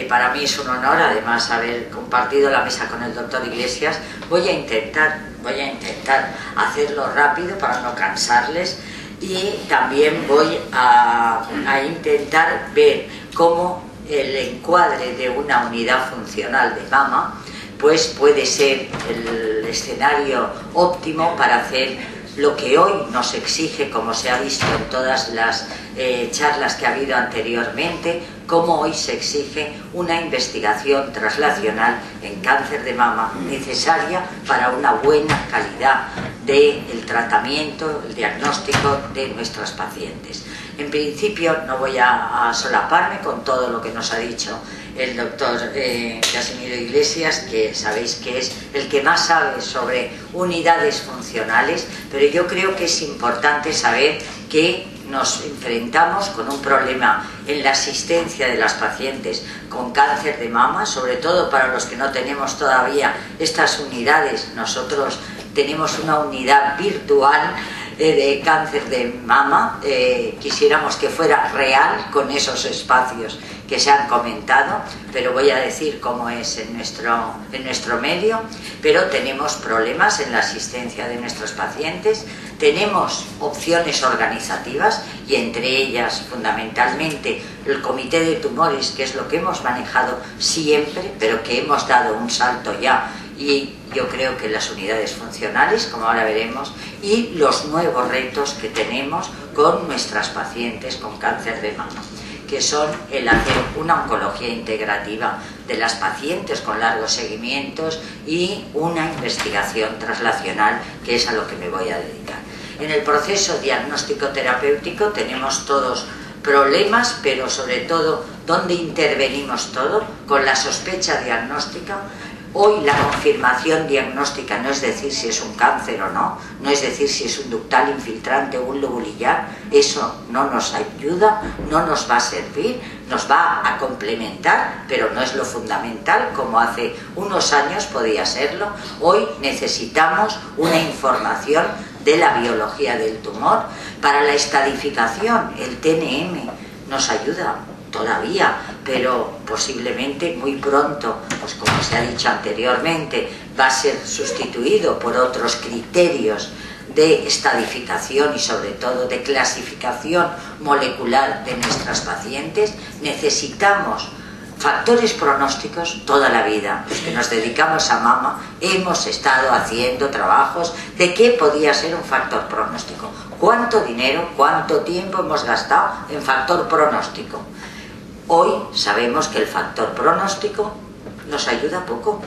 para mí es un honor, además, haber compartido la mesa con el doctor Iglesias. Voy a intentar hacerlo rápido para no cansarles, y también voy a intentar ver cómo el encuadre de una unidad funcional de mama pues puede ser el escenario óptimo para hacer lo que hoy nos exige, como se ha visto en todas las charlas que ha habido anteriormente, como hoy se exige una investigación translacional en cáncer de mama necesaria para una buena calidad del tratamiento, el diagnóstico de nuestras pacientes. En principio no voy a solaparme con todo lo que nos ha dicho el doctor Casimiro Iglesias, que sabéis que es el que más sabe sobre unidades funcionales, pero yo creo que es importante saber que nos enfrentamos con un problema en la asistencia de las pacientes con cáncer de mama, sobre todo para los que no tenemos todavía estas unidades. Nosotros tenemos una unidad virtual de cáncer de mama, quisiéramos que fuera real con esos espacios que se han comentado, pero voy a decir cómo es en nuestro medio. Pero tenemos problemas en la asistencia de nuestros pacientes, tenemos opciones organizativas, y entre ellas fundamentalmente el comité de tumores, que es lo que hemos manejado siempre, pero que hemos dado un salto ya, y yo creo que las unidades funcionales, como ahora veremos, y los nuevos retos que tenemos con nuestras pacientes con cáncer de mama, que son el hacer una oncología integrativa de las pacientes con largos seguimientos y una investigación translacional, que es a lo que me voy a dedicar. En el proceso diagnóstico terapéutico tenemos todos problemas, pero sobre todo donde intervenimos todo, con la sospecha diagnóstica. Hoy la confirmación diagnóstica no es decir si es un cáncer o no, no es decir si es un ductal infiltrante o un lobulillar. Eso no nos ayuda, no nos va a servir, nos va a complementar, pero no es lo fundamental como hace unos años podía serlo. Hoy necesitamos una información de la biología del tumor. Para la estadificación, el TNM nos ayuda todavía, pero posiblemente muy pronto, pues como se ha dicho anteriormente, va a ser sustituido por otros criterios de estadificación y sobre todo de clasificación molecular de nuestras pacientes. Necesitamos factores pronósticos toda la vida. Los que nos dedicamos a mama hemos estado haciendo trabajos de qué podía ser un factor pronóstico, cuánto dinero, cuánto tiempo hemos gastado en factor pronóstico. Hoy sabemos que el factor pronóstico nos ayuda poco.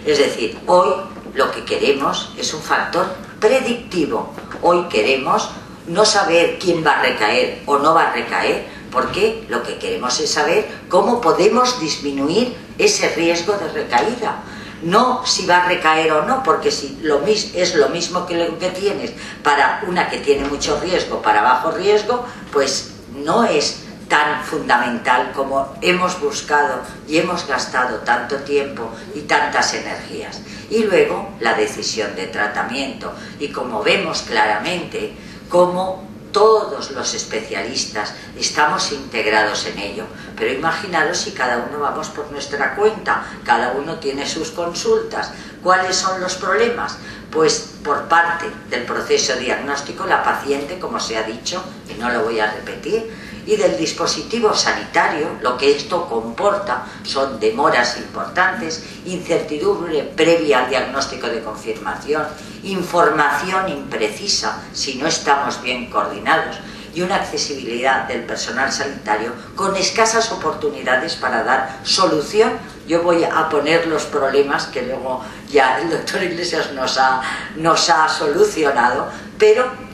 Es decir, hoy lo que queremos es un factor predictivo. Hoy queremos no saber quién va a recaer o no va a recaer, porque lo que queremos es saber cómo podemos disminuir ese riesgo de recaída. No si va a recaer o no, porque si es lo mismo que lo que tienes para una que tiene mucho riesgo, para bajo riesgo, pues no es tan fundamental como hemos buscado y hemos gastado tanto tiempo y tantas energías. Y luego la decisión de tratamiento, y como vemos claramente cómo todos los especialistas estamos integrados en ello. Pero imaginaros si cada uno vamos por nuestra cuenta, cada uno tiene sus consultas. ¿Cuáles son los problemas? Pues por parte del proceso diagnóstico, la paciente, como se ha dicho, y no lo voy a repetir, y del dispositivo sanitario, lo que esto comporta son demoras importantes, incertidumbre previa al diagnóstico de confirmación, información imprecisa si no estamos bien coordinados, y una accesibilidad del personal sanitario con escasas oportunidades para dar solución. Yo voy a poner los problemas que luego ya el doctor Iglesias nos ha solucionado, pero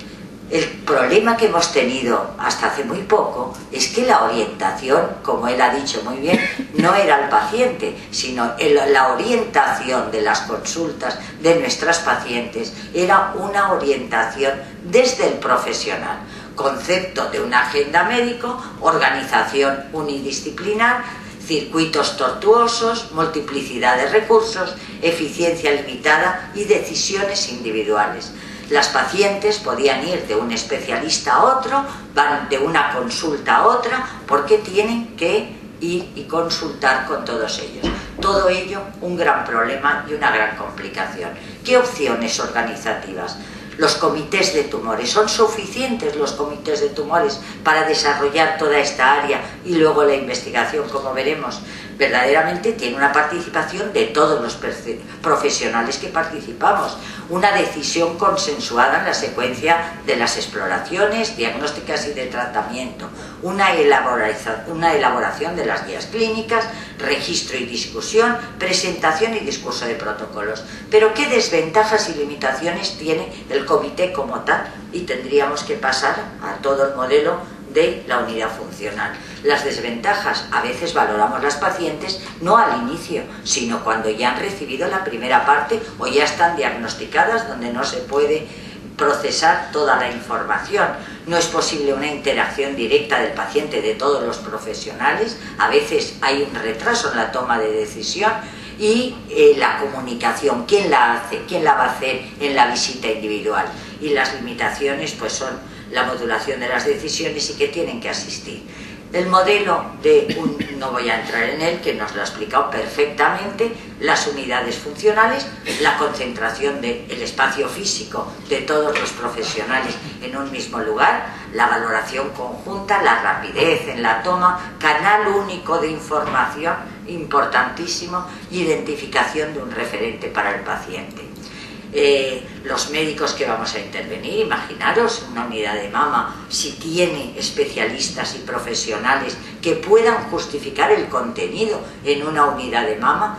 el problema que hemos tenido hasta hace muy poco es que la orientación, como él ha dicho muy bien, no era el paciente, sino la orientación de las consultas de nuestras pacientes era una orientación desde el profesional. Concepto de una agenda médico, organización unidisciplinar, circuitos tortuosos, multiplicidad de recursos, eficiencia limitada y decisiones individuales. Las pacientes podían ir de un especialista a otro, van de una consulta a otra, porque tienen que ir y consultar con todos ellos. Todo ello un gran problema y una gran complicación. ¿Qué opciones organizativas? Los comités de tumores, ¿son suficientes los comités de tumores para desarrollar toda esta área? Y luego la investigación, como veremos, verdaderamente tiene una participación de todos los profesionales que participamos, una decisión consensuada en la secuencia de las exploraciones, diagnósticas y de tratamiento, una elaboración de las guías clínicas, registro y discusión, presentación y discurso de protocolos. Pero ¿qué desventajas y limitaciones tiene el comité como tal? Y tendríamos que pasar a todo el modelo de la unidad funcional. Las desventajas, a veces valoramos las pacientes no al inicio, sino cuando ya han recibido la primera parte o ya están diagnosticadas, donde no se puede procesar toda la información. No es posible una interacción directa del paciente de todos los profesionales, a veces hay un retraso en la toma de decisión y la comunicación, ¿quién la hace? ¿Quién la va a hacer en la visita individual? Y las limitaciones pues son la modulación de las decisiones y que tienen que asistir. El modelo no voy a entrar en él, que nos lo ha explicado perfectamente, las unidades funcionales, la concentración del espacio físico de todos los profesionales en un mismo lugar, la valoración conjunta, la rapidez en la toma, canal único de información, importantísimo, identificación de un referente para el paciente. Los médicos que vamos a intervenir, imaginaros una unidad de mama, si tiene especialistas y profesionales que puedan justificar el contenido en una unidad de mama.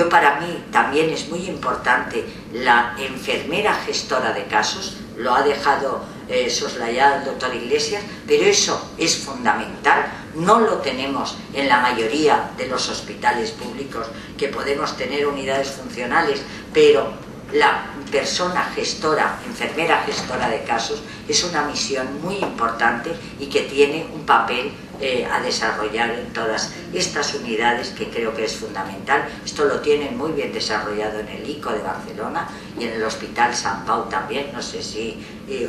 Para mí también es muy importante la enfermera gestora de casos, lo ha dejado soslayado el doctor Iglesias, pero eso es fundamental. No lo tenemos en la mayoría de los hospitales públicos, que podemos tener unidades funcionales, pero la persona gestora, enfermera gestora de casos, es una misión muy importante y que tiene un papel a desarrollar en todas estas unidades, que creo que es fundamental. Esto lo tienen muy bien desarrollado en el ICO de Barcelona y en el Hospital Sant Pau también. No sé si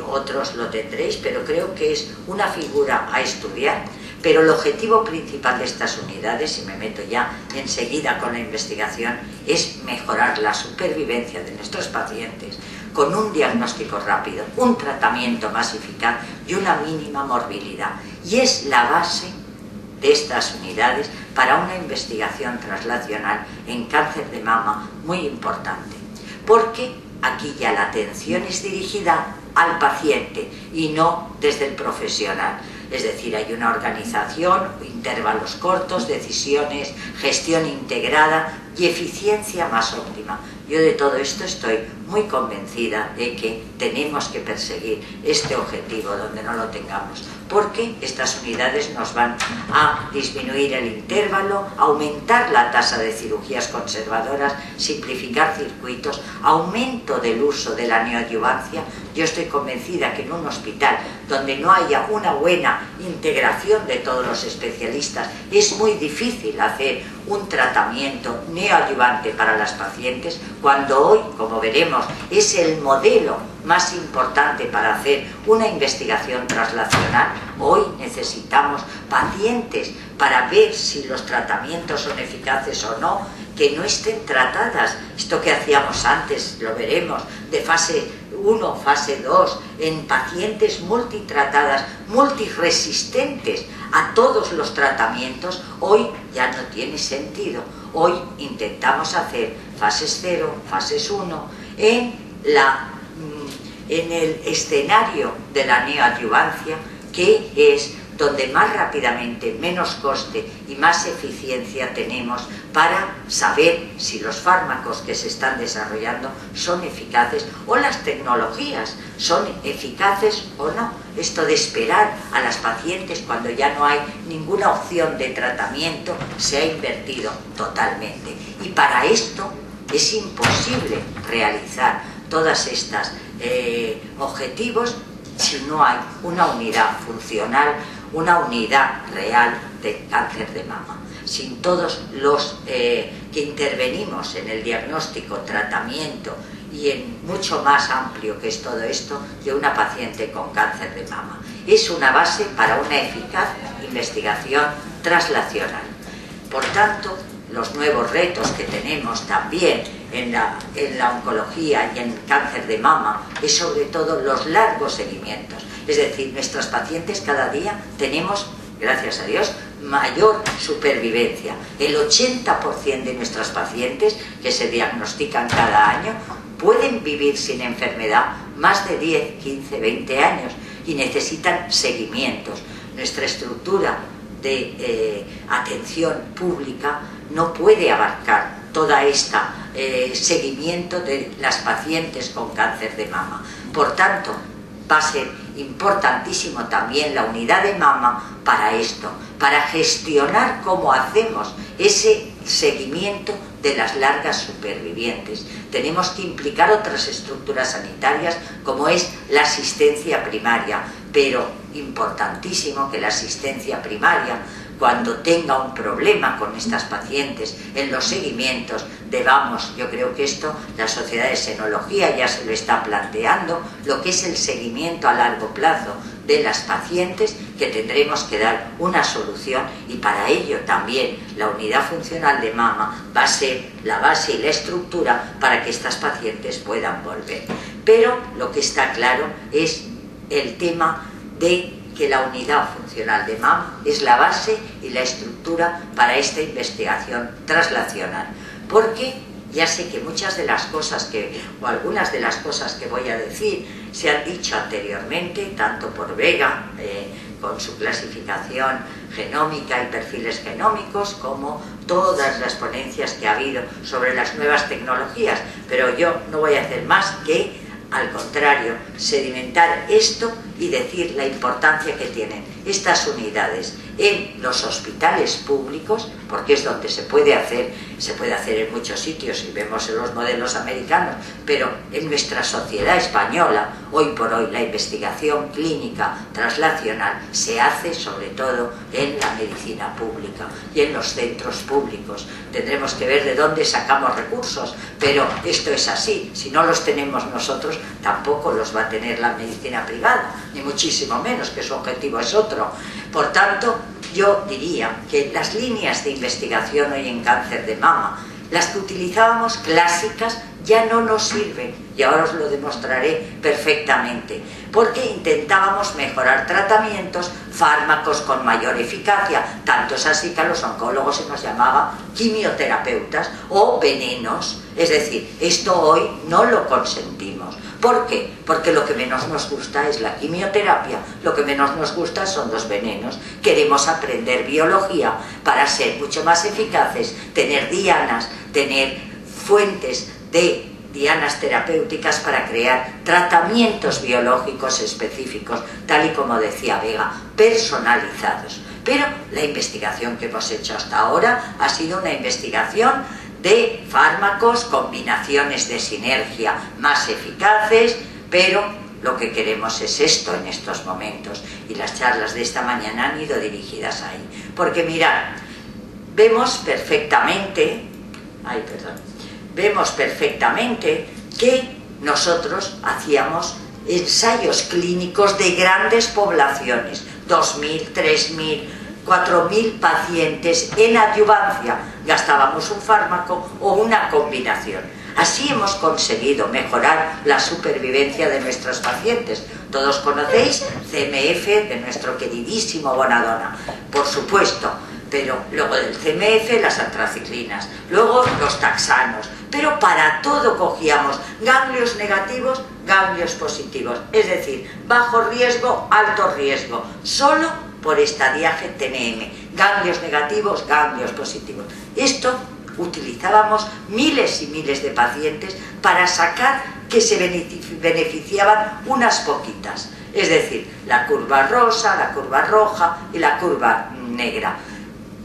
otros lo tendréis, pero creo que es una figura a estudiar. Pero el objetivo principal de estas unidades, y me meto ya enseguida con la investigación, es mejorar la supervivencia de nuestros pacientes con un diagnóstico rápido, un tratamiento más eficaz y una mínima morbilidad. Y es la base de estas unidades para una investigación translacional en cáncer de mama muy importante, porque aquí ya la atención es dirigida al paciente y no desde el profesional. Es decir, hay una organización, intervalos cortos, decisiones, gestión integrada y eficiencia más óptima. Yo de todo esto estoy muy convencida de que tenemos que perseguir este objetivo donde no lo tengamos, porque estas unidades nos van a disminuir el intervalo, aumentar la tasa de cirugías conservadoras, simplificar circuitos, aumento del uso de la neoadyuvancia. Yo estoy convencida que en un hospital donde no haya una buena integración de todos los especialistas es muy difícil hacer un tratamiento neoadyuvante para las pacientes, cuando hoy, como veremos, es el modelo más importante para hacer una investigación translacional. Hoy necesitamos pacientes para ver si los tratamientos son eficaces o no, que no estén tratadas, esto que hacíamos antes, lo veremos, de fase 1, fase 2, en pacientes multitratadas, multiresistentes a todos los tratamientos. Hoy ya no tiene sentido. Hoy intentamos hacer fases 0, fases 1, en el escenario de la neoadyuvancia, que es donde más rápidamente, menos coste y más eficiencia tenemos para saber si los fármacos que se están desarrollando son eficaces o las tecnologías son eficaces o no. Esto de esperar a las pacientes cuando ya no hay ninguna opción de tratamiento se ha invertido totalmente. Y para esto es imposible realizar todas estas objetivos si no hay una unidad funcional, una unidad real de cáncer de mama. Sin todos los que intervenimos en el diagnóstico, tratamiento y en mucho más amplio que es todo esto de una paciente con cáncer de mama. Es una base para una eficaz investigación translacional. Por tanto, los nuevos retos que tenemos también en la oncología y en el cáncer de mama es sobre todo los largos seguimientos. Es decir, nuestras pacientes cada día tenemos, gracias a Dios, mayor supervivencia. El 80% de nuestras pacientes que se diagnostican cada año pueden vivir sin enfermedad más de 10, 15, 20 años y necesitan seguimientos. Nuestra estructura de atención pública no puede abarcar toda esta seguimiento de las pacientes con cáncer de mama. Por tanto, va a ser importantísimo también la unidad de mama para esto, para gestionar cómo hacemos ese seguimiento de las largas supervivientes. Tenemos que implicar otras estructuras sanitarias como es la asistencia primaria, pero importantísimo que la asistencia primaria, cuando tenga un problema con estas pacientes en los seguimientos, yo creo que esto la Sociedad de Senología ya se lo está planteando, lo que es el seguimiento a largo plazo de las pacientes, que tendremos que dar una solución, y para ello también la unidad funcional de mama va a ser la base y la estructura para que estas pacientes puedan volver. Pero lo que está claro es el tema de que la unidad funcional de mama es la base y la estructura para esta investigación translacional. Porque ya sé que muchas de las cosas o algunas de las cosas que voy a decir se han dicho anteriormente, tanto por Vega, con su clasificación genómica y perfiles genómicos, como todas las ponencias que ha habido sobre las nuevas tecnologías, pero yo no voy a hacer más que, al contrario, sedimentar esto y decir la importancia que tienen estas unidades en los hospitales públicos, porque es donde se puede hacer en muchos sitios y vemos en los modelos americanos, pero en nuestra sociedad española, hoy por hoy, la investigación clínica translacional se hace sobre todo en la medicina pública y en los centros públicos. Tendremos que ver de dónde sacamos recursos, pero esto es así. Si no los tenemos nosotros, tampoco los va a tener la medicina privada, ni muchísimo menos, que su objetivo es otro. Por tanto, yo diría que las líneas de investigación hoy en cáncer de mama, las que utilizábamos clásicas, ya no nos sirven, y ahora os lo demostraré perfectamente, porque intentábamos mejorar tratamientos, fármacos con mayor eficacia, tanto es así que a los oncólogos se nos llamaba quimioterapeutas o venenos. Es decir, esto hoy no lo consentimos. ¿Por qué? Porque lo que menos nos gusta es la quimioterapia, lo que menos nos gusta son los venenos. Queremos aprender biología para ser mucho más eficaces, tener dianas, tener fuentes de dianas terapéuticas para crear tratamientos biológicos específicos, tal y como decía Vega, personalizados. Pero la investigación que hemos hecho hasta ahora ha sido una investigación de fármacos, combinaciones de sinergia más eficaces, pero lo que queremos es esto en estos momentos, y las charlas de esta mañana han ido dirigidas ahí. Porque mirad, vemos perfectamente que nosotros hacíamos ensayos clínicos de grandes poblaciones, 2.000, 3.000, 4.000 pacientes en adyuvancia. Gastábamos un fármaco o una combinación. Así hemos conseguido mejorar la supervivencia de nuestros pacientes. Todos conocéis CMF de nuestro queridísimo Bonadonna, por supuesto, pero luego del CMF las antraciclinas, luego los taxanos, pero para todo cogíamos ganglios negativos, ganglios positivos, es decir, bajo riesgo, alto riesgo, solo por estadiaje TNM, ganglios negativos, ganglios positivos. Esto utilizábamos miles y miles de pacientes para sacar que se beneficiaban unas poquitas, es decir, la curva rosa, la curva roja y la curva negra.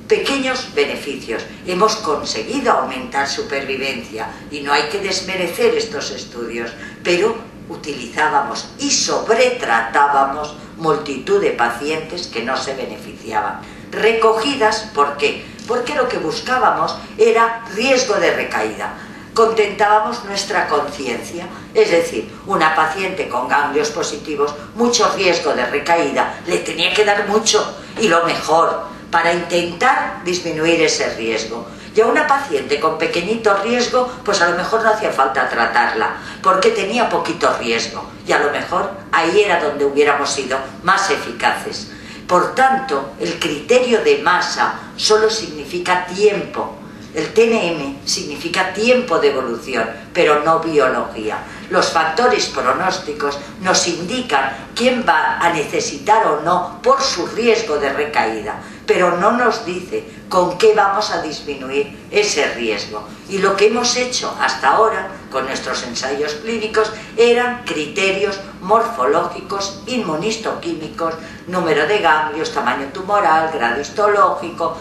Pequeños beneficios. Hemos conseguido aumentar supervivencia y no hay que desmerecer estos estudios, pero utilizábamos y sobretratábamos multitud de pacientes que no se beneficiaban. Recogidas, ¿por qué? Porque lo que buscábamos era riesgo de recaída. Contentábamos nuestra conciencia, es decir, una paciente con ganglios positivos, mucho riesgo de recaída, le tenía que dar mucho y lo mejor, para intentar disminuir ese riesgo. Y a una paciente con pequeñito riesgo, pues a lo mejor no hacía falta tratarla, porque tenía poquito riesgo, y a lo mejor ahí era donde hubiéramos sido más eficaces. Por tanto, el criterio de masa solo significa tiempo. El TNM significa tiempo de evolución, pero no biología. Los factores pronósticos nos indican quién va a necesitar o no por su riesgo de recaída, pero no nos dice con qué vamos a disminuir ese riesgo. Y lo que hemos hecho hasta ahora con nuestros ensayos clínicos eran criterios morfológicos, inmunistoquímicos, número de ganglios, tamaño tumoral, grado histológico,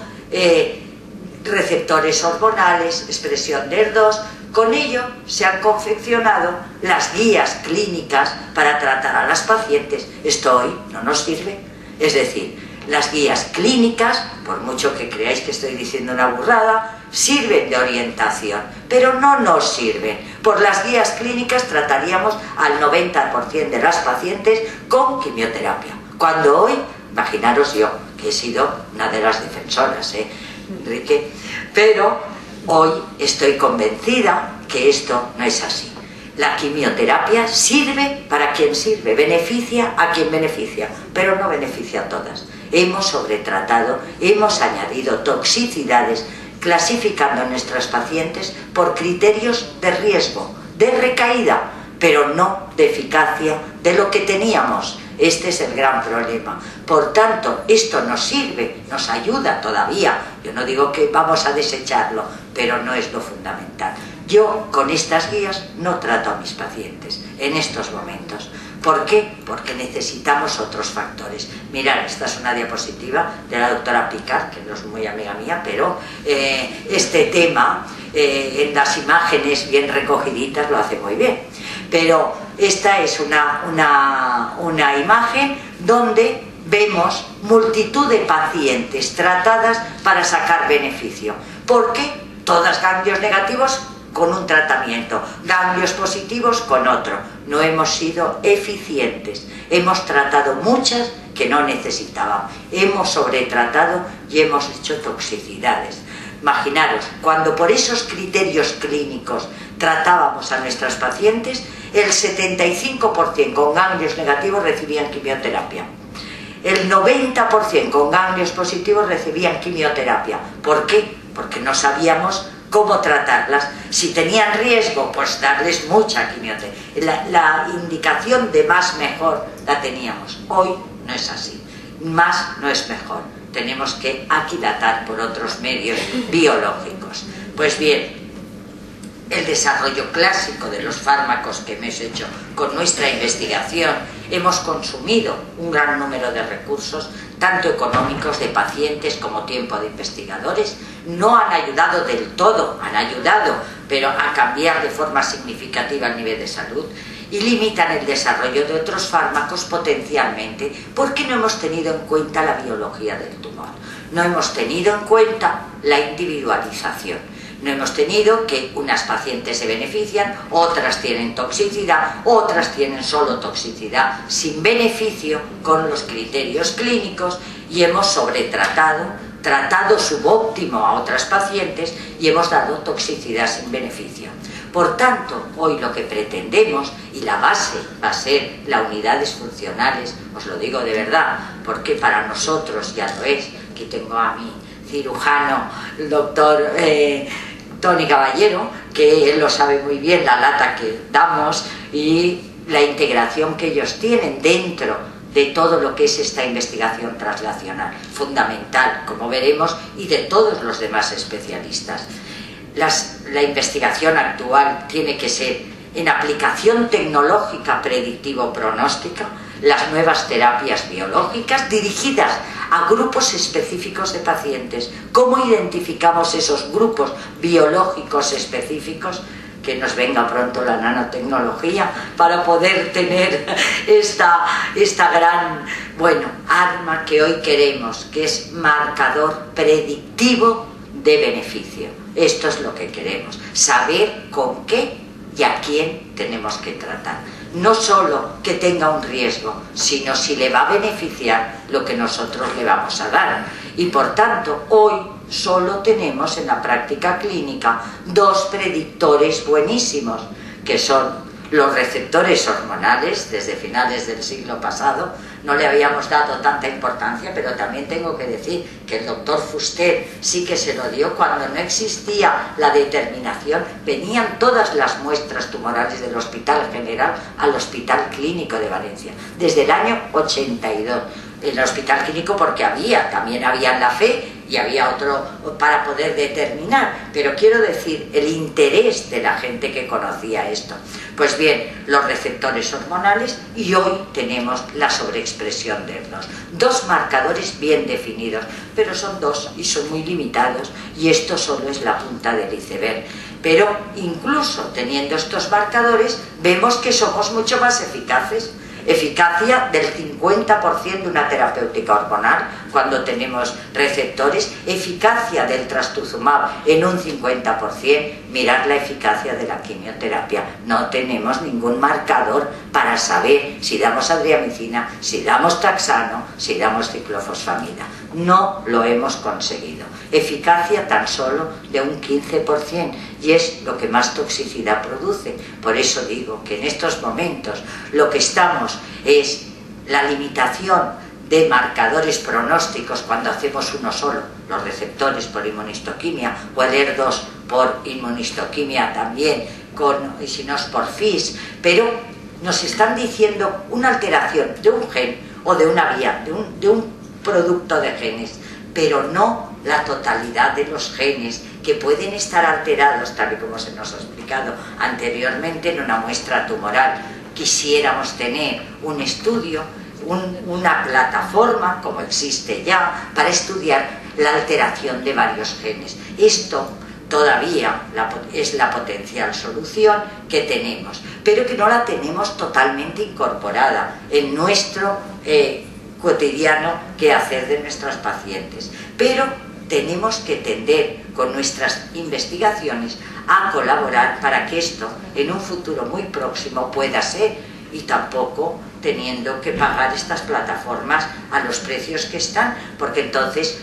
receptores hormonales, expresión de ER2. Con ello se han confeccionado las guías clínicas para tratar a las pacientes. Esto hoy no nos sirve. Es decir, las guías clínicas, por mucho que creáis que estoy diciendo una burrada, sirven de orientación, pero no nos sirven. Por las guías clínicas trataríamos al 90% de las pacientes con quimioterapia. Cuando hoy, imaginaros yo, que he sido una de las defensoras, Enrique, pero hoy estoy convencida que esto no es así. La quimioterapia sirve para quien sirve, beneficia a quien beneficia, pero no beneficia a todas. Hemos sobretratado, hemos añadido toxicidades, clasificando a nuestras pacientes por criterios de riesgo, de recaída, pero no de eficacia de lo que teníamos. Este es el gran problema. Por tanto, esto nos sirve, nos ayuda todavía. Yo no digo que vamos a desecharlo, pero no es lo fundamental. Yo con estas guías no trato a mis pacientes en estos momentos. ¿Por qué? Porque necesitamos otros factores. Mirad, esta es una diapositiva de la doctora Picard, que no es muy amiga mía, pero este tema en las imágenes bien recogiditas lo hace muy bien. Pero esta es una imagen donde vemos multitud de pacientes tratadas para sacar beneficio. Porque todas ganglios negativos con un tratamiento, ganglios positivos con otro. No hemos sido eficientes. Hemos tratado muchas que no necesitaban. Hemos sobretratado y hemos hecho toxicidades. Imaginaros, cuando por esos criterios clínicos tratábamos a nuestras pacientes, el 75% con ganglios negativos recibían quimioterapia. El 90% con ganglios positivos recibían quimioterapia. ¿Por qué? Porque no sabíamos cómo tratarlas. Si tenían riesgo, pues darles mucha quimioterapia. La indicación de más mejor la teníamos. Hoy no es así. Más no es mejor. Tenemos que aquilatar por otros medios biológicos. Pues bien, el desarrollo clásico de los fármacos que hemos hecho con nuestra investigación, hemos consumido un gran número de recursos, tanto económicos de pacientes como tiempo de investigadores. No han ayudado del todo, han ayudado, pero a cambiar de forma significativa el nivel de salud, y limitan el desarrollo de otros fármacos potencialmente porque no hemos tenido en cuenta la biología del tumor, no hemos tenido en cuenta la individualización. No hemos tenido que unas pacientes se benefician, otras tienen toxicidad, otras tienen solo toxicidad sin beneficio con los criterios clínicos, y hemos sobretratado, tratado subóptimo a otras pacientes y hemos dado toxicidad sin beneficio. Por tanto, hoy lo que pretendemos, y la base va a ser las unidades funcionales, os lo digo de verdad, porque para nosotros ya lo es. Aquí tengo a mi cirujano, el doctor Tony Caballero, que él lo sabe muy bien, la lata que damos y la integración que ellos tienen dentro de todo lo que es esta investigación translacional, fundamental, como veremos, y de todos los demás especialistas. La investigación actual tiene que ser en aplicación tecnológica predictivo-pronóstica, las nuevas terapias biológicas dirigidas a grupos específicos de pacientes. ¿Cómo identificamos esos grupos biológicos específicos? Que nos venga pronto la nanotecnología para poder tener esta gran, arma que hoy queremos, que es marcador predictivo de beneficio. Esto es lo que queremos, saber con qué y a quién tenemos que tratar. no solo que tenga un riesgo, sino si le va a beneficiar lo que nosotros le vamos a dar. Y por tanto, hoy solo tenemos en la práctica clínica dos predictores buenísimos, que son los receptores hormonales. Desde finales del siglo pasado no le habíamos dado tanta importancia, pero también tengo que decir que el doctor Fuster sí que se lo dio cuando no existía la determinación. Venían todas las muestras tumorales del Hospital General al Hospital Clínico de Valencia, desde el año 82. En el Hospital Clínico porque también había la fe y había otro para poder determinar, pero quiero decir, el interés de la gente que conocía esto. Pues bien, los receptores hormonales, y hoy tenemos la sobreexpresión de ER2. Dos marcadores bien definidos, pero son dos y son muy limitados, y esto solo es la punta del iceberg. Pero incluso teniendo estos marcadores, vemos que somos mucho más eficaces. Eficacia del 50% de una terapéutica hormonal cuando tenemos receptores, eficacia del trastuzumab en un 50%, mirad la eficacia de la quimioterapia. No tenemos ningún marcador para saber si damos adriamicina, si damos taxano, si damos ciclofosfamida. No lo hemos conseguido. Eficacia tan solo de un 15%, y es lo que más toxicidad produce. Por eso digo que en estos momentos lo que estamos es la limitación de marcadores pronósticos cuando hacemos uno solo, los receptores por inmunistoquimia o el ER2 por inmunistoquimia también, y si no es por FIS, pero nos están diciendo una alteración de un gen o de una vía, de un producto de genes, pero no la totalidad de los genes que pueden estar alterados, tal y como se nos ha explicado anteriormente en una muestra tumoral. Quisiéramos tener un estudio, una plataforma, como existe ya, para estudiar la alteración de varios genes. Esto todavía es la potencial solución que tenemos, pero que no la tenemos totalmente incorporada en nuestro cotidiano que hacer de nuestros pacientes. Pero tenemos que tender con nuestras investigaciones a colaborar para que esto en un futuro muy próximo pueda ser, y tampoco teniendo que pagar estas plataformas a los precios que están, porque entonces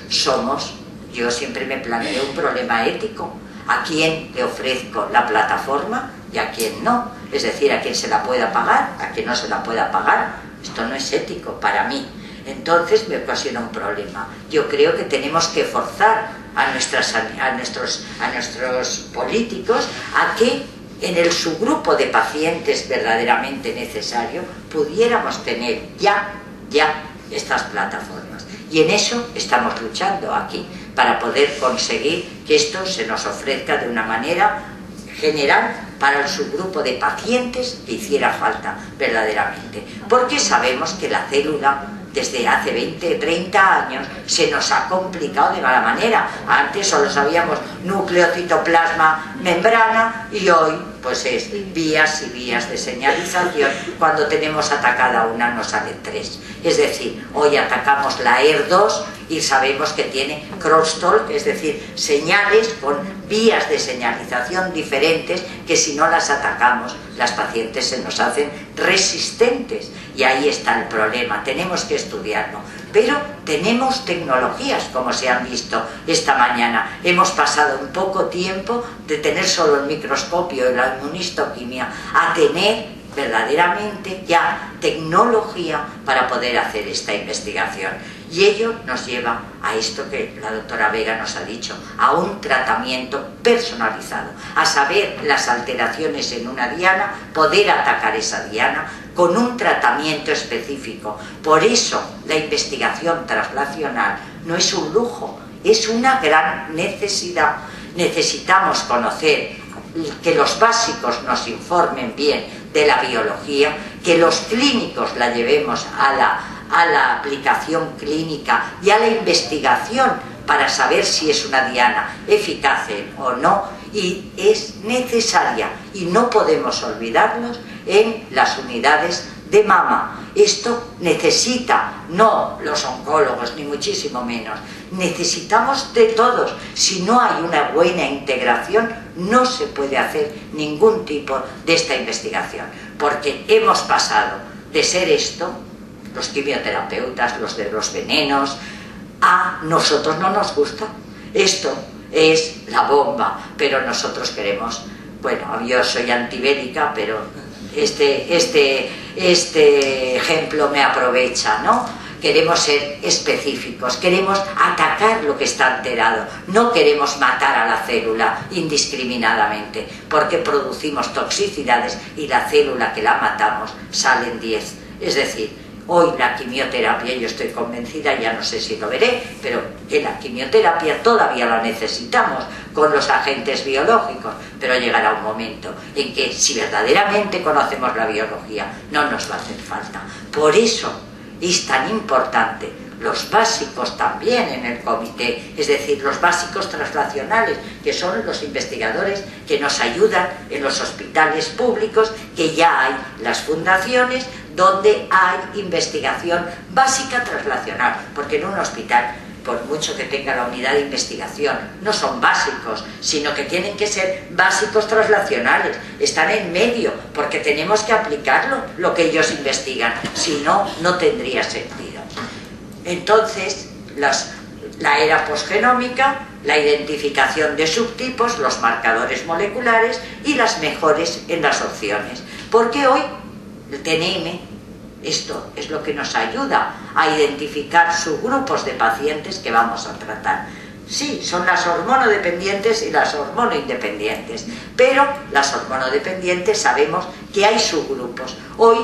yo siempre me planteo un problema ético: a quién le ofrezco la plataforma y a quién no, es decir, a quién se la pueda pagar, a quién no se la pueda pagar. Esto no es ético para mí. Entonces me ocasiona un problema. Yo creo que tenemos que forzar a nuestros políticos a que en el subgrupo de pacientes verdaderamente necesario pudiéramos tener ya estas plataformas. Y en eso estamos luchando aquí, para poder conseguir que esto se nos ofrezca de una manera general para el subgrupo de pacientes que hiciera falta verdaderamente. Porque sabemos que la célula desde hace 20, 30 años se nos ha complicado de mala manera. Antes solo sabíamos núcleo, citoplasma, membrana, y hoy pues es vías y vías de señalización. Cuando tenemos atacada una nos salen tres. Es decir, hoy atacamos la ER2 y sabemos que tiene crosstalk, es decir, señales con vías de señalización diferentes que si no las atacamos, las pacientes se nos hacen resistentes. Y ahí está el problema, tenemos que estudiarlo. Pero tenemos tecnologías, como se han visto esta mañana. Hemos pasado un poco tiempo de tener solo el microscopio y la inmunistoquimia a tener verdaderamente ya tecnología para poder hacer esta investigación. Y ello nos lleva a esto que la doctora Vega nos ha dicho, a un tratamiento personalizado, a saber las alteraciones en una diana, poder atacar esa diana con un tratamiento específico. Por eso la investigación translacional no es un lujo, es una gran necesidad. Necesitamos conocer, que los básicos nos informen bien de la biología, que los clínicos la llevemos a la aplicación clínica y a la investigación para saber si es una diana eficaz o no, y es necesaria, y no podemos olvidarnos, en las unidades de mama. Esto necesita, no los oncólogos, ni muchísimo menos, necesitamos de todos. Si no hay una buena integración, no se puede hacer ningún tipo de esta investigación, porque hemos pasado de ser esto, los quimioterapeutas, los de los venenos, a nosotros no nos gusta. Esto es la bomba, pero nosotros queremos, bueno, yo soy antibélica, pero este ejemplo me aprovecha, ¿no? Queremos ser específicos, queremos atacar lo que está alterado, no queremos matar a la célula indiscriminadamente, porque producimos toxicidades y la célula que la matamos salen 10. Es decir, hoy la quimioterapia, yo estoy convencida, ya no sé si lo veré, pero que la quimioterapia todavía la necesitamos con los agentes biológicos, pero llegará un momento en que si verdaderamente conocemos la biología, no nos va a hacer falta. Por eso es tan importante los básicos también en el comité, es decir, los básicos translacionales, que son los investigadores que nos ayudan en los hospitales públicos, que ya hay las fundaciones donde hay investigación básica translacional, porque en un hospital, por mucho que tenga la unidad de investigación, no son básicos, sino que tienen que ser básicos translacionales, están en medio, porque tenemos que aplicarlo, lo que ellos investigan, si no, no tendría sentido. Entonces, la era posgenómica, la identificación de subtipos, los marcadores moleculares y las mejores en las opciones, porque hoy el TNM, esto es lo que nos ayuda a identificar subgrupos de pacientes que vamos a tratar. Sí, son las hormonodependientes y las hormonoindependientes, pero las hormonodependientes sabemos que hay subgrupos. Hoy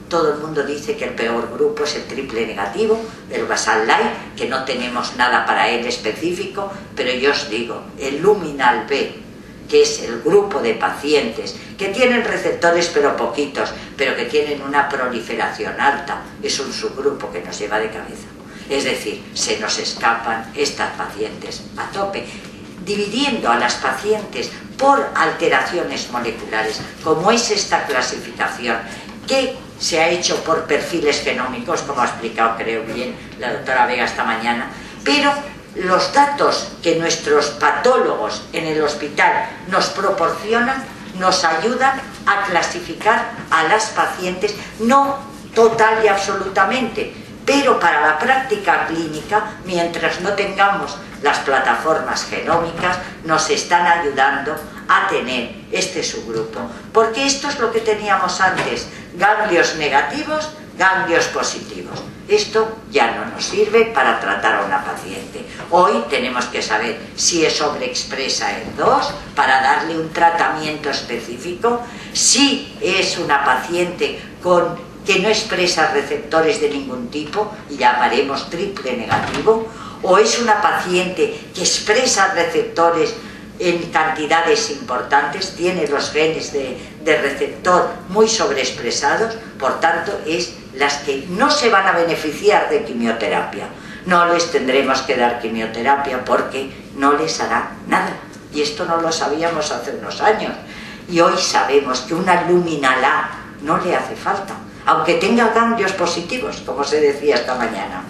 todo el mundo dice que el peor grupo es el triple negativo, el basal light, que no tenemos nada para él específico, pero yo os digo, el luminal B, que es el grupo de pacientes que tienen receptores pero poquitos, pero que tienen una proliferación alta, es un subgrupo que nos lleva de cabeza. Es decir, se nos escapan estas pacientes a tope, dividiendo a las pacientes por alteraciones moleculares, como es esta clasificación, que se ha hecho por perfiles genómicos, como ha explicado creo bien la doctora Vega esta mañana, pero los datos que nuestros patólogos en el hospital nos proporcionan nos ayudan a clasificar a las pacientes, no total y absolutamente, pero para la práctica clínica, mientras no tengamos las plataformas genómicas, nos están ayudando a tener este subgrupo, porque esto es lo que teníamos antes, ganglios negativos, ganglios positivos. Esto ya no nos sirve para tratar a una paciente. Hoy tenemos que saber si es sobreexpresa en 2 para darle un tratamiento específico, si es una paciente que no expresa receptores de ningún tipo, y llamaremos triple negativo, o es una paciente que expresa receptores en cantidades importantes, tiene los genes de receptor muy sobreexpresados, por tanto es las que no se van a beneficiar de quimioterapia. No les tendremos que dar quimioterapia porque no les hará nada, y esto no lo sabíamos hace unos años, y hoy sabemos que una luminal A no le hace falta, aunque tenga ganglios positivos, como se decía esta mañana.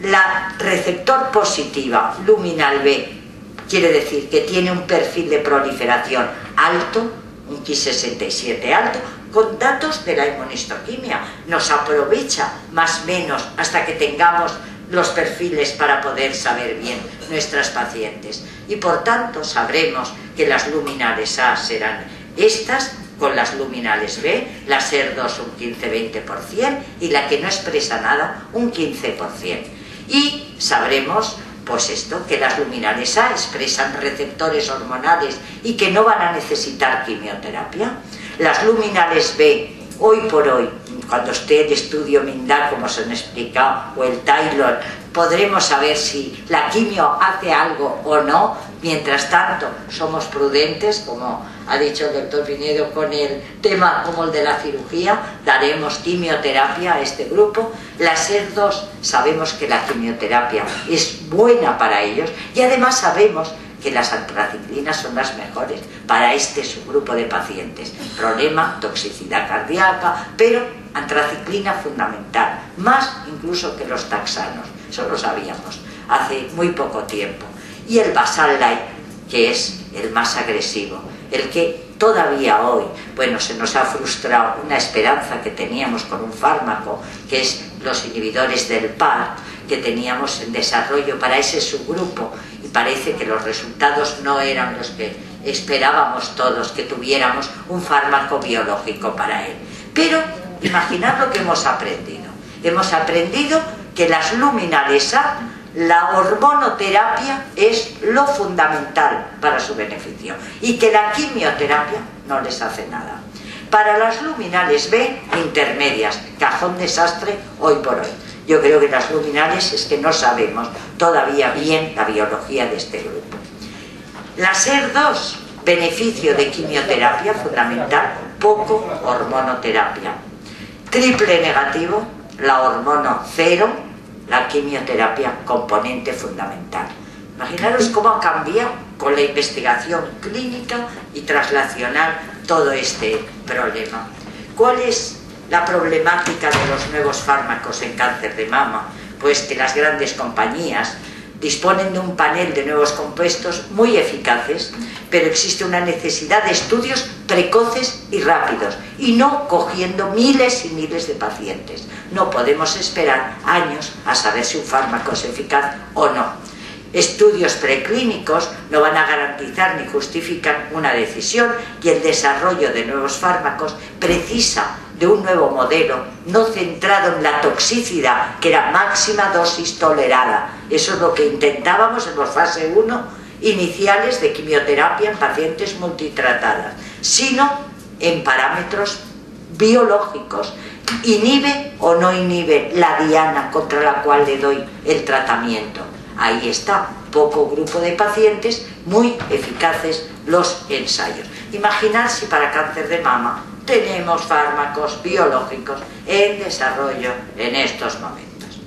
La receptor positiva, luminal B, quiere decir que tiene un perfil de proliferación alto, un Ki67 alto, con datos de la inmunistoquimia. Nos aprovecha más o menos hasta que tengamos los perfiles para poder saber bien nuestras pacientes. Y por tanto sabremos que las luminales A serán estas, con las luminales B, la SER2 un 15-20% y la que no expresa nada un 15%. Y sabremos pues esto, que las luminales A expresan receptores hormonales y que no van a necesitar quimioterapia. Las luminales B, hoy por hoy, cuando esté el estudio MINDAR, como se han explicado, o el Taylor, podremos saber si la quimio hace algo o no. Mientras tanto, somos prudentes, como ha dicho el doctor Pinedo, con el tema como el de la cirugía, daremos quimioterapia a este grupo. La SER2, sabemos que la quimioterapia es buena para ellos, y además sabemos que las antraciclinas son las mejores para este subgrupo de pacientes. Problema, toxicidad cardíaca, pero antraciclina fundamental, más incluso que los taxanos. Eso lo sabíamos hace muy poco tiempo. Y el Basalite, que es el más agresivo, el que todavía hoy, bueno, se nos ha frustrado una esperanza que teníamos con un fármaco, que es los inhibidores del PAR, que teníamos en desarrollo para ese subgrupo, y parece que los resultados no eran los que esperábamos todos, que tuviéramos un fármaco biológico para él. Pero imaginad lo que hemos aprendido. Hemos aprendido que las luminales A, la hormonoterapia es lo fundamental para su beneficio y que la quimioterapia no les hace nada. Para las luminales B, intermedias, cajón desastre hoy por hoy. Yo creo que las luminales es que no sabemos todavía bien la biología de este grupo. La SER2, beneficio de quimioterapia fundamental, poco hormonoterapia. Triple negativo, la hormono 0, la quimioterapia componente fundamental. Imaginaros cómo ha cambiado con la investigación clínica y translacional todo este problema. ¿Cuál es la problemática de los nuevos fármacos en cáncer de mama? Pues que las grandes compañías disponen de un panel de nuevos compuestos muy eficaces, pero existe una necesidad de estudios precoces y rápidos, y no cogiendo miles y miles de pacientes. No podemos esperar años a saber si un fármaco es eficaz o no. Estudios preclínicos no van a garantizar ni justifican una decisión, y el desarrollo de nuevos fármacos precisa de un nuevo modelo no centrado en la toxicidad, que era máxima dosis tolerada. Eso es lo que intentábamos en los fase 1 iniciales de quimioterapia en pacientes multitratadas, sino en parámetros biológicos. ¿Inhibe o no inhibe la diana contra la cual le doy el tratamiento? Ahí está, poco grupo de pacientes, muy eficaces los ensayos. Imaginar si para cáncer de mama tenemos fármacos biológicos en desarrollo en estos momentos.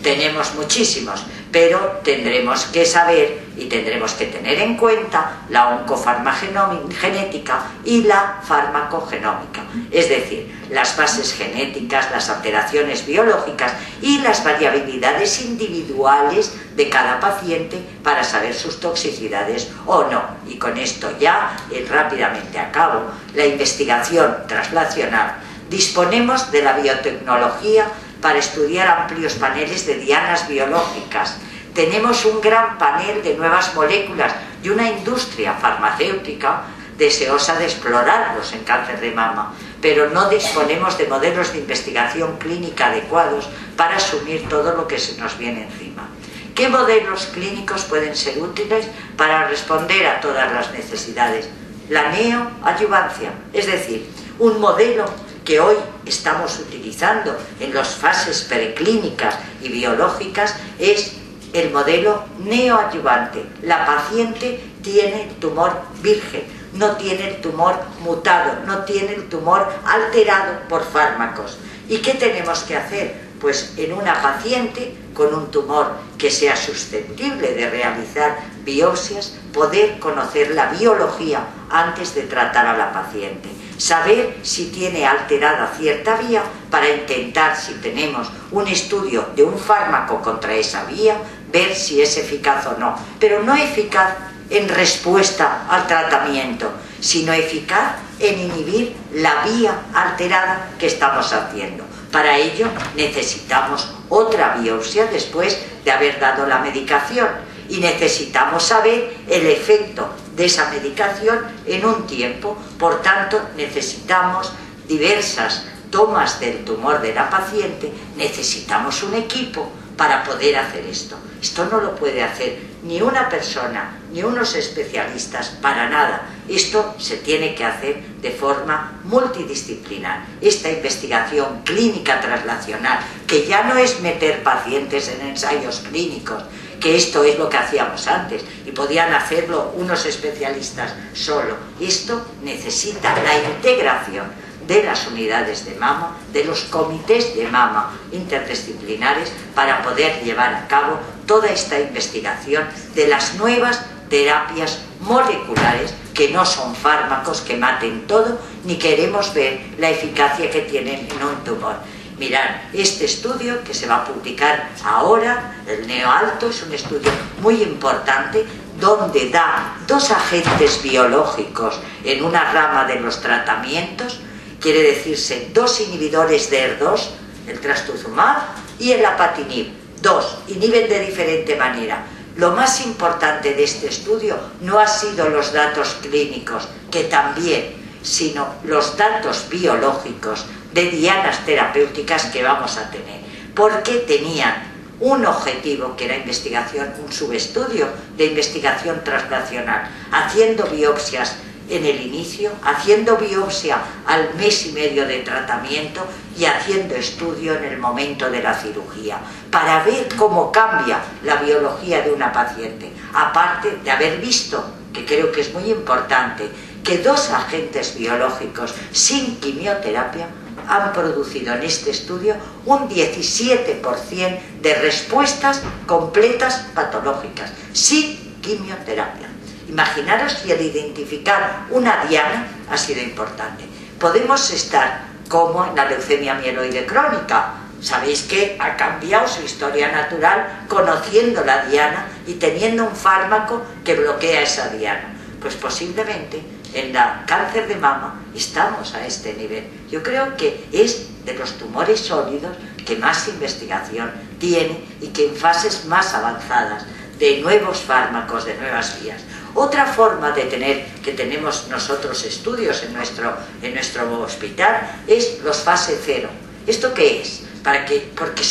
Tenemos muchísimos, pero tendremos que saber y tendremos que tener en cuenta la oncofarmacogenética y la farmacogenómica, es decir, las bases genéticas, las alteraciones biológicas y las variabilidades individuales de cada paciente para saber sus toxicidades o no. Y con esto ya rápidamente acabo. La investigación translacional. Disponemos de la biotecnología para estudiar amplios paneles de dianas biológicas. Tenemos un gran panel de nuevas moléculas y una industria farmacéutica deseosa de explorarlos en cáncer de mama, pero no disponemos de modelos de investigación clínica adecuados para asumir todo lo que se nos viene encima. ¿Qué modelos clínicos pueden ser útiles para responder a todas las necesidades? La neoadyuvancia, es decir, un modelo que hoy estamos utilizando en las fases preclínicas y biológicas es el modelo neoadyuvante. La paciente tiene el tumor virgen, no tiene el tumor mutado, no tiene el tumor alterado por fármacos. ¿Y qué tenemos que hacer? Pues en una paciente con un tumor que sea susceptible de realizar biopsias, poder conocer la biología antes de tratar a la paciente. Saber si tiene alterada cierta vía para intentar, si tenemos un estudio de un fármaco contra esa vía, ver si es eficaz o no. Pero no eficaz en respuesta al tratamiento, sino eficaz en inhibir la vía alterada que estamos haciendo. Para ello necesitamos otra biopsia después de haber dado la medicación y necesitamos saber el efecto de esa medicación en un tiempo. Por tanto, necesitamos diversas tomas del tumor de la paciente, necesitamos un equipo para poder hacer esto. Esto no lo puede hacer ni una persona, ni unos especialistas, para nada. Esto se tiene que hacer de forma multidisciplinar. Esta investigación clínica translacional, que ya no es meter pacientes en ensayos clínicos, que esto es lo que hacíamos antes y podían hacerlo unos especialistas solo. Esto necesita la integración de las unidades de mama, de los comités de mama interdisciplinares, para poder llevar a cabo toda esta investigación de las nuevas terapias moleculares que no son fármacos que maten todo, ni queremos ver la eficacia que tienen en un tumor. Mirad, este estudio que se va a publicar ahora, el NeoAlto, es un estudio muy importante donde da 2 agentes biológicos en una rama de los tratamientos, quiere decirse 2 inhibidores de ER2, el trastuzumab y el apatinib. 2 inhiben de diferente manera. Lo más importante de este estudio no ha sido los datos clínicos, que también, sino los datos biológicos de dianas terapéuticas que vamos a tener, porque tenían un objetivo que era investigación, un subestudio de investigación translacional, haciendo biopsias en el inicio, haciendo biopsia al mes y medio de tratamiento y haciendo estudio en el momento de la cirugía, para ver cómo cambia la biología de una paciente, aparte de haber visto, que creo que es muy importante, que 2 agentes biológicos sin quimioterapia han producido en este estudio un 17% de respuestas completas patológicas, sin quimioterapia. Imaginaros si el identificar una diana ha sido importante. Podemos estar como en la leucemia mieloide crónica. Sabéis que ha cambiado su historia natural conociendo la diana y teniendo un fármaco que bloquea esa diana. Pues posiblemente en la cáncer de mama estamos a este nivel. Yo creo que es de los tumores sólidos que más investigación tiene y que en fases más avanzadas de nuevos fármacos, de nuevas vías. Otra forma de tener, que tenemos nosotros estudios en nuestro hospital, es los fase 0. ¿Esto qué es? Porque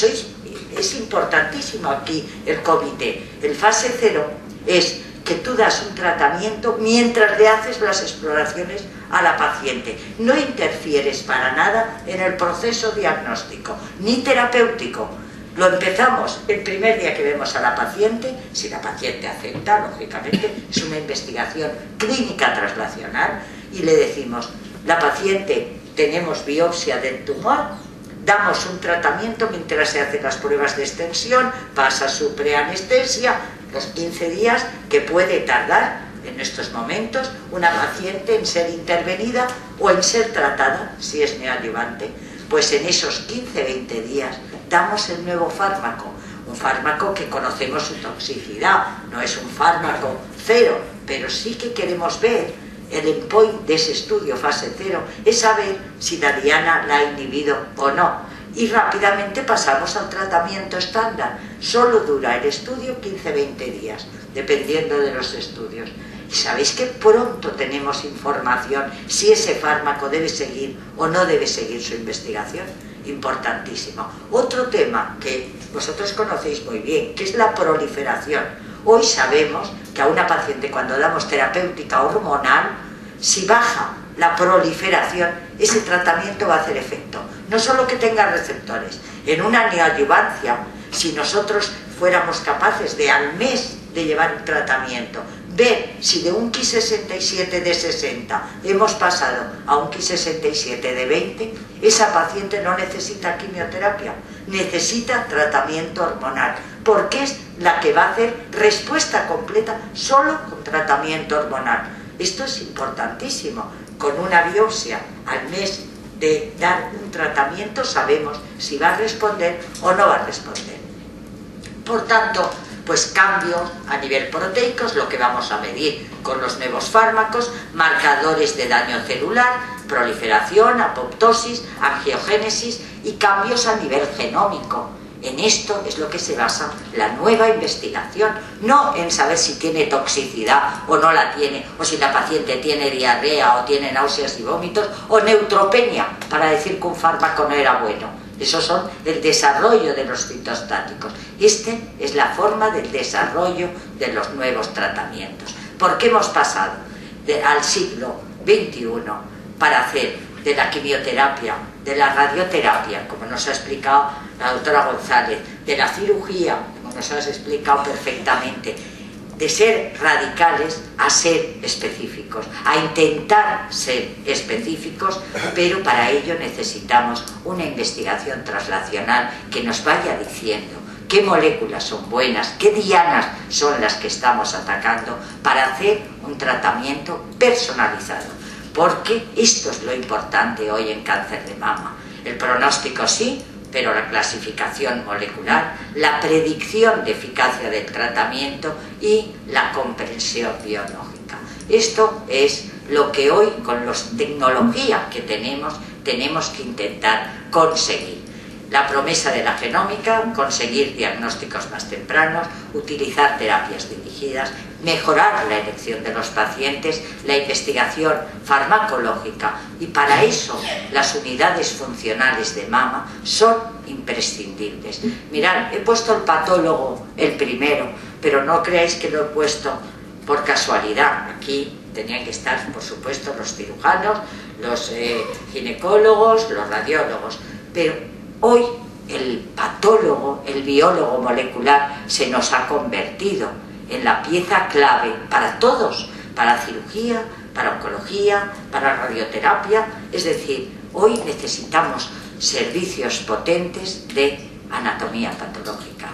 es importantísimo aquí el comité. El fase 0 es que tú das un tratamiento mientras le haces las exploraciones a la paciente. No interfieres para nada en el proceso diagnóstico, ni terapéutico. Lo empezamos el primer día que vemos a la paciente, si la paciente acepta, lógicamente, es una investigación clínica translacional, y le decimos, la paciente, tenemos biopsia del tumor, damos un tratamiento mientras se hacen las pruebas de extensión, pasa su preanestesia, los 15 días que puede tardar en estos momentos una paciente en ser intervenida o en ser tratada, si es neoadyuvante. Pues en esos 15-20 días damos el nuevo fármaco, un fármaco que conocemos su toxicidad, no es un fármaco 0, pero sí que queremos ver el endpoint de ese estudio fase 0, es saber si la diana la ha inhibido o no. Y rápidamente pasamos al tratamiento estándar. Solo dura el estudio 15-20 días, dependiendo de los estudios. Y sabéis que pronto tenemos información si ese fármaco debe seguir o no debe seguir su investigación. Importantísimo. Otro tema que vosotros conocéis muy bien, que es la proliferación. Hoy sabemos que a una paciente, cuando damos terapéutica hormonal, si baja la proliferación, ese tratamiento va a hacer efecto. No solo que tenga receptores. En una neoadyuvancia, si nosotros fuéramos capaces de al mes de llevar un tratamiento, ver si de un Ki67 de 60 hemos pasado a un Ki67 de 20, esa paciente no necesita quimioterapia, necesita tratamiento hormonal, porque es la que va a hacer respuesta completa solo con tratamiento hormonal. Esto es importantísimo. Con una biopsia al mes de dar un tratamiento sabemos si va a responder o no va a responder. Por tanto, pues cambios a nivel proteico es lo que vamos a medir con los nuevos fármacos, marcadores de daño celular, proliferación, apoptosis, angiogénesis y cambios a nivel genómico. En esto es lo que se basa la nueva investigación, no en saber si tiene toxicidad o no la tiene, o si la paciente tiene diarrea o tiene náuseas y vómitos, o neutropenia, para decir que un fármaco no era bueno. Esos son el desarrollo de los citostáticos. Esta es la forma del desarrollo de los nuevos tratamientos. ¿Por qué hemos pasado al siglo XXI para hacer de la quimioterapia, de la radioterapia, como nos ha explicado la doctora González, de la cirugía, como nos has explicado perfectamente, de ser radicales a ser específicos, a intentar ser específicos, pero para ello necesitamos una investigación translacional que nos vaya diciendo qué moléculas son buenas, qué dianas son las que estamos atacando para hacer un tratamiento personalizado. Porque esto es lo importante hoy en cáncer de mama. El pronóstico sí, pero la clasificación molecular, la predicción de eficacia del tratamiento y la comprensión biológica. Esto es lo que hoy, con la tecnología que tenemos que intentar conseguir. La promesa de la genómica, conseguir diagnósticos más tempranos, utilizar terapias dirigidas, mejorar la elección de los pacientes, la investigación farmacológica, y para eso las unidades funcionales de mama son imprescindibles. Mirad, he puesto el patólogo el primero, pero no creáis que lo he puesto por casualidad. Aquí tenían que estar, por supuesto, los cirujanos, los ginecólogos, los radiólogos, pero hoy el patólogo, el biólogo molecular, se nos ha convertido en la pieza clave para todos, para cirugía, para oncología, para radioterapia. Es decir, hoy necesitamos servicios potentes de anatomía patológica.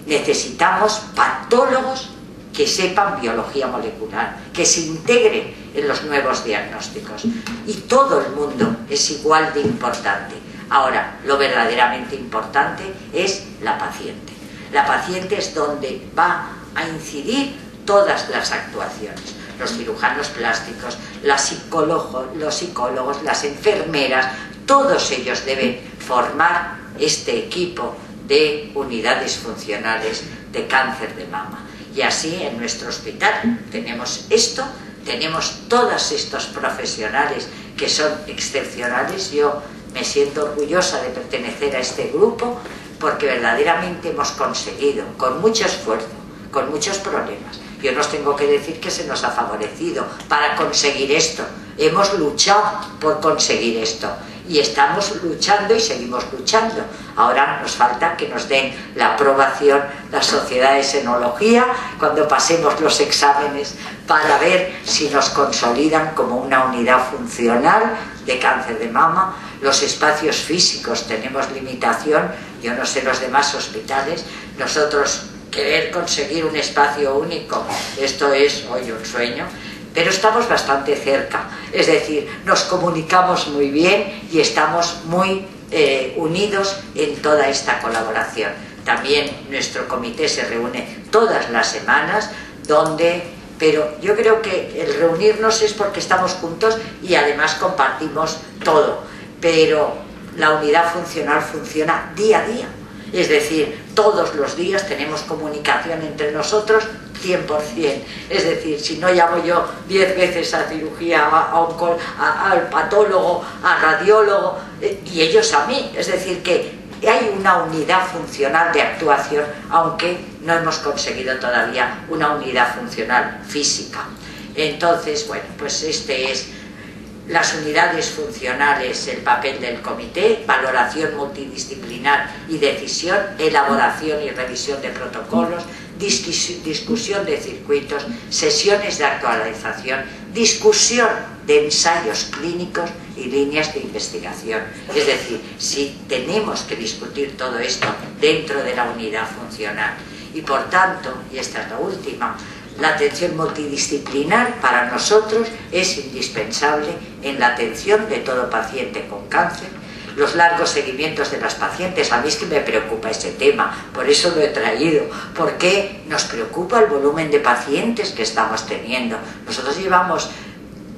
Necesitamos patólogos que sepan biología molecular, que se integren en los nuevos diagnósticos. Y todo el mundo es igual de importante. Ahora, lo verdaderamente importante es la paciente. La paciente es donde va a incidir todas las actuaciones. Los cirujanos plásticos, los psicólogos, las enfermeras, todos ellos deben formar este equipo de unidades funcionales de cáncer de mama. Y así en nuestro hospital tenemos esto, tenemos todos estos profesionales que son excepcionales. Yo me siento orgullosa de pertenecer a este grupo porque verdaderamente hemos conseguido, con mucho esfuerzo, con muchos problemas. Yo no os tengo que decir que se nos ha favorecido para conseguir esto. Hemos luchado por conseguir esto y estamos luchando y seguimos luchando. Ahora nos falta que nos den la aprobación la Sociedad de Senología cuando pasemos los exámenes para ver si nos consolidan como una unidad funcional de cáncer de mama. Los espacios físicos tenemos limitación, yo no sé los demás hospitales, nosotros querer conseguir un espacio único, esto es hoy un sueño, pero estamos bastante cerca, es decir, nos comunicamos muy bien y estamos muy unidos en toda esta colaboración. También nuestro comité se reúne todas las semanas, pero yo creo que el reunirnos es porque estamos juntos y además compartimos todo, pero la unidad funcional funciona día a día. Es decir, todos los días tenemos comunicación entre nosotros 100%. Es decir, si no llamo yo 10 veces a cirugía, al patólogo, al radiólogo, y ellos a mí. Es decir, que hay una unidad funcional de actuación, aunque no hemos conseguido todavía una unidad funcional física. Entonces, bueno, pues este es las unidades funcionales, el papel del comité, valoración multidisciplinar y decisión, elaboración y revisión de protocolos, discusión de circuitos, sesiones de actualización, discusión de ensayos clínicos y líneas de investigación. Es decir, si tenemos que discutir todo esto dentro de la unidad funcional. Y por tanto, y esta es la última, la atención multidisciplinar para nosotros es indispensable en la atención de todo paciente con cáncer. Los largos seguimientos de las pacientes, a mí es que me preocupa ese tema, por eso lo he traído, porque nos preocupa el volumen de pacientes que estamos teniendo. Nosotros llevamos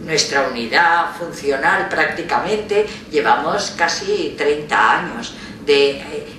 nuestra unidad funcional prácticamente, llevamos casi 30 años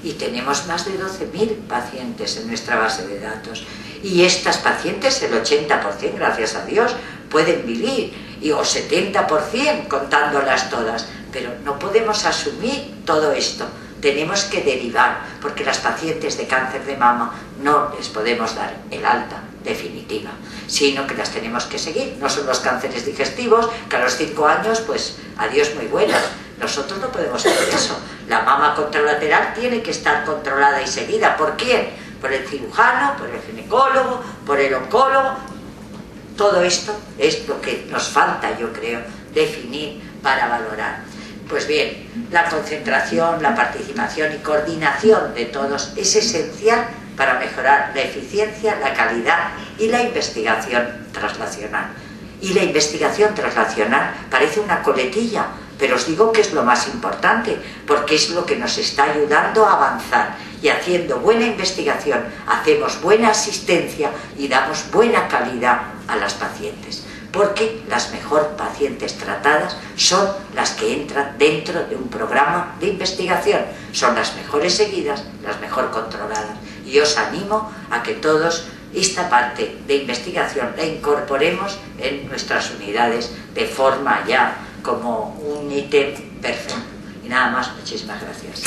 y tenemos más de 12.000 pacientes en nuestra base de datos. Y estas pacientes, el 80%, gracias a Dios, pueden vivir, o 70% contándolas todas, pero no podemos asumir todo esto, tenemos que derivar, porque las pacientes de cáncer de mama no les podemos dar el alta definitiva, sino que las tenemos que seguir. No son los cánceres digestivos, que a los 5 años, pues adiós muy buenas. Nosotros no podemos hacer eso. La mama contralateral tiene que estar controlada y seguida. ¿Por quién? Por el cirujano, por el ginecólogo, por el oncólogo. Todo esto es lo que nos falta, yo creo, definir para valorar. Pues bien, la concentración, la participación y coordinación de todos es esencial para mejorar la eficiencia, la calidad y la investigación translacional. Y la investigación translacional parece una coletilla, pero os digo que es lo más importante, porque es lo que nos está ayudando a avanzar. Y haciendo buena investigación, hacemos buena asistencia y damos buena calidad a las pacientes. Porque las mejor pacientes tratadas son las que entran dentro de un programa de investigación. Son las mejores seguidas, las mejor controladas. Y os animo a que todos esta parte de investigación la incorporemos en nuestras unidades de forma ya como un ítem perfecto. Y nada más, muchísimas gracias.